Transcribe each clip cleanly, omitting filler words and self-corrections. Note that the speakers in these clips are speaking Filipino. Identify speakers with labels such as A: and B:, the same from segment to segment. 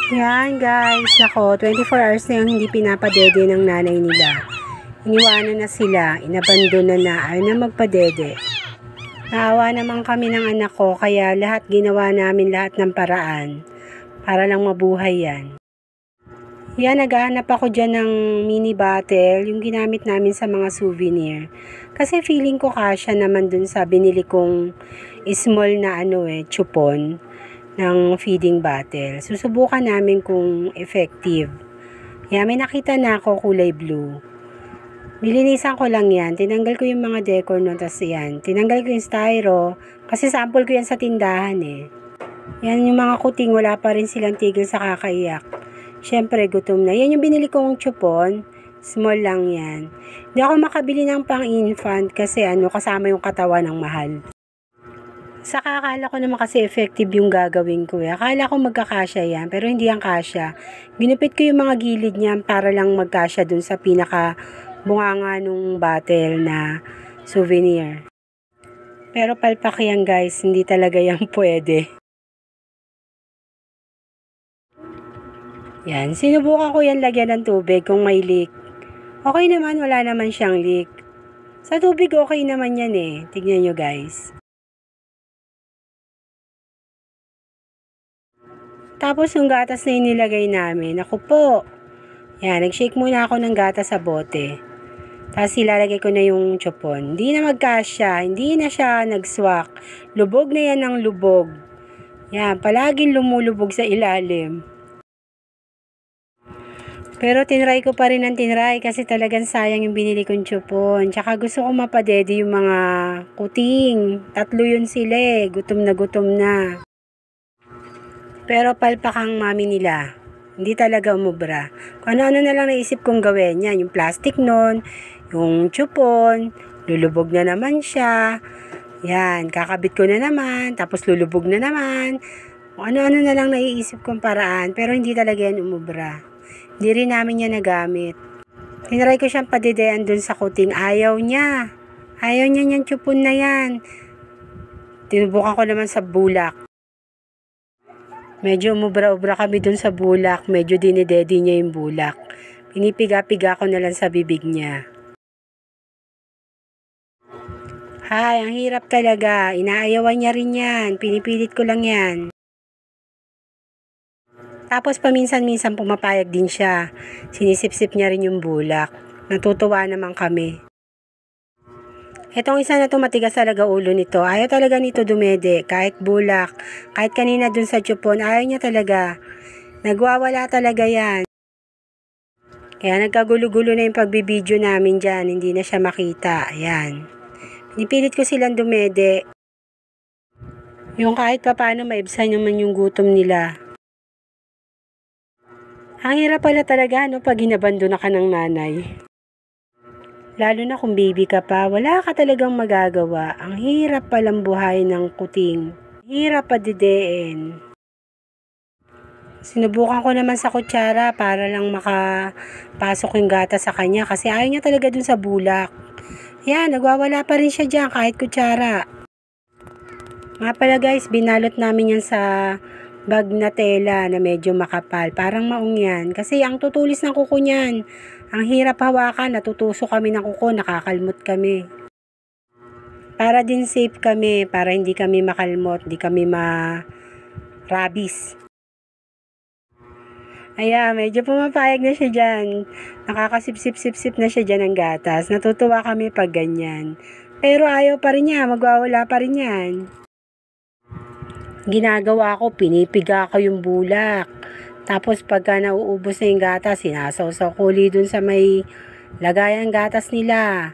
A: Yan guys, nako, 24 hours na yung hindi pinapadede ng nanay nila. Iniwanan na sila, inabandona na, ayaw na magpadede. Naawa naman kami ng anak ko, kaya lahat ginawa namin lahat ng paraan para lang mabuhay yan. Yan, naghahanap ako dyan ng mini bottle, yung ginamit namin sa mga souvenir. Kasi feeling ko kasya naman dun sa binili kong small na chupon ng feeding bottle. Susubukan namin kung effective. Yan, may nakita na ako kulay blue. Nilinisan ko lang yan. Tinanggal ko yung mga decor nun. Tapos yan, tinanggal ko yung styro. Kasi sample ko yan sa tindahan eh. Yan yung mga kuting, wala pa rin silang tigil sa kakaiyak. Siyempre, gutom na. Yan yung binili kong chupon. Small lang yan. Hindi ako makabili ng pang-infant kasi kasama yung katawan ng mahal. Saka akala ko naman kasi effective yung gagawin ko. Akala ko magkakasya yan, pero hindi yan kasya. Ginupit ko yung mga gilid niyan para lang magkasya dun sa pinaka bunganga nung bottle na souvenir. Pero palpak yan guys, hindi talaga yan pwede. Yan, sinubukan ko yan lagyan ng tubig kung may leak. Okay naman, wala naman siyang leak. Sa tubig okay naman yan eh. Tignan nyo guys. Tapos yung gatas na inilagay namin, ako po. Yan, nag-shake muna ako ng gatas sa bote. Tapos ilalagay ko na yung chupon. Hindi na magkasya, hindi na siya nagswak. Lubog na yan ng lubog. Yan, palaging lumulubog sa ilalim. Pero tinry ko pa rin ng tinry kasi talagang sayang yung binili kong chupon. Tsaka gusto ko mapadede yung mga kuting. 3 yun sila eh, gutom na. Pero palpak ang mami nila. Hindi talaga umubra. Kung ano-ano na lang naisip kong gawin yan. Yung plastic nun, yung chupon, lulubog na naman siya. Yan, kakabit ko na naman, tapos lulubog na naman. Kung ano-ano na lang naiisip kong paraan, pero hindi talaga yan umubra. Hindi rin namin yan nagamit. Tinry ko siyang padedean dun sa kuting. Ayaw niya. Ayaw niya niyang chupon na yan. Tinubukan ko naman sa bulak. Medyo umubra-ubra kami dun sa bulak. Medyo dinidedi niya yung bulak. Pinipiga-piga ko na lang sa bibig niya. Hay, ang hirap talaga. Inaayawan niya rin yan. Pinipilit ko lang yan. Tapos paminsan-minsan pumapayag din siya. Sinisip-sip niya rin yung bulak. Natutuwa naman kami. Etong isa na to matigas talaga ulo nito. Ayaw talaga nito dumede. Kahit bulak. Kahit kanina dun sa chupon. Ayaw niya talaga. Nagwawala talaga yan. Kaya nagkagulo-gulo na yung pagbibideo namin dyan. Hindi na siya makita. Ayan. Pinipilit ko silang dumede. Yung kahit pa paano maibsan naman yung gutom nila. Ang hirap pala talaga pag hinabandona ka ng nanay. Lalo na kung baby ka pa, wala ka talagang magagawa. Ang hirap palang buhay ng kuting. Hirap padidein. Sinubukan ko naman sa kutsara para lang makapasok yung gata sa kanya kasi ayaw niya talaga dun sa bulak. Yan, nagwawala pa rin siya dyan kahit kutsara. Nga pala guys, binalot namin yan sa bag na tela na medyo makapal. Parang maong yan. Kasi ang tutulis ng kuko niyan. Ang hirap hawakan. Natutuso kami ng kuko. Nakakalmot kami. Para din safe kami. Para hindi kami makalmot. Hindi kami ma-rabies. Ayan, medyo pumapayag na siya dyan. Nakakasip-sip-sip-sip na siya dyan ng gatas. Natutuwa kami pag ganyan. Pero ayaw pa rin niya. Magwawala pa rin yan. Ginagawa ko, pinipiga ko yung bulak. Tapos pagka nauubos na yung gatas, sinasawsaw ko ulit dun sa may lagayan gatas nila.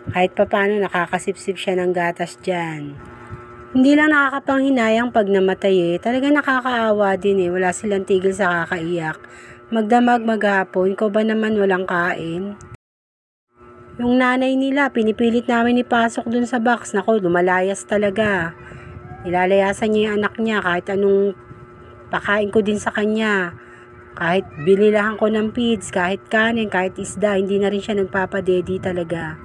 A: Kahit pa paano nakakasipsip siya ng gatas dyan. Hindi lang nakakapanghinayang pag namatay eh. Talaga nakakaawa din eh. Wala silang tigil sa kakaiyak. Magdamag maghapon, ko ba naman walang kain? Yung nanay nila, pinipilit namin ipasok dun sa box. Nako, lumalayas talaga. Nilalayasan niya yung anak niya kahit anong pakain ko din sa kanya. Kahit binilahan ko ng feeds, kahit kanin, kahit isda, hindi na rin siya nagpapadedi talaga.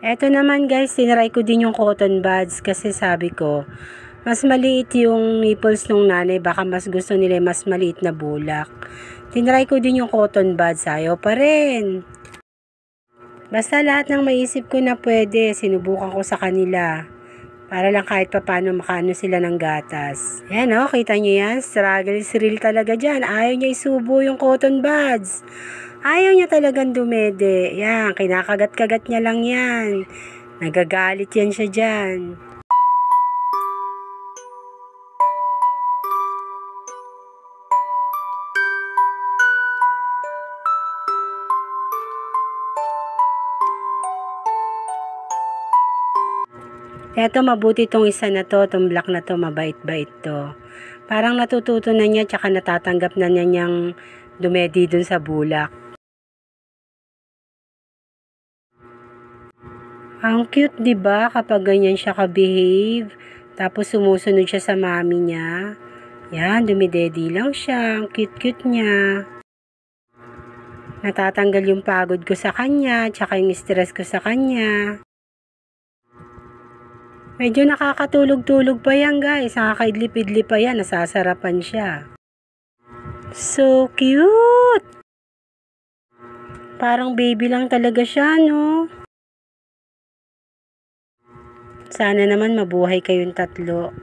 A: Eto naman guys, tinry ko din yung cotton buds kasi sabi ko, mas maliit yung nipples ng nanay, baka mas gusto nila mas maliit na bulak. Tinry ko din yung cotton buds, ayaw pa rin. Basta lahat ng maisip ko na pwede, sinubukan ko sa kanila. Para lang kahit paano makaano sila ng gatas. Ayan o, kita nyo yan, struggle is real talaga dyan. Ayaw niya isubo yung cotton buds. Ayaw niya talagang dumede. Yan, kinakagat-kagat niya lang yan. Nagagalit yan siya dyan. Eto, mabuti tong isa na to, tong black na to, mabait-bait to. Parang natututo na niya, tsaka natatanggap na niya niyang dumedi dun sa bulak. Ang cute, 'di ba? Kapag ganyan siya ka-behave, tapos sumusunod siya sa mami niya. Yan, dumidedi lang siya. Ang cute-cute niya. Natatanggal yung pagod ko sa kanya, tsaka yung stress ko sa kanya. Medyo nakakatulog-tulog pa yan, guys. Nakakaidlip-idlip pa yan. Nasasarapan siya. So cute! Parang baby lang talaga siya, no? Sana naman mabuhay kayong tatlo.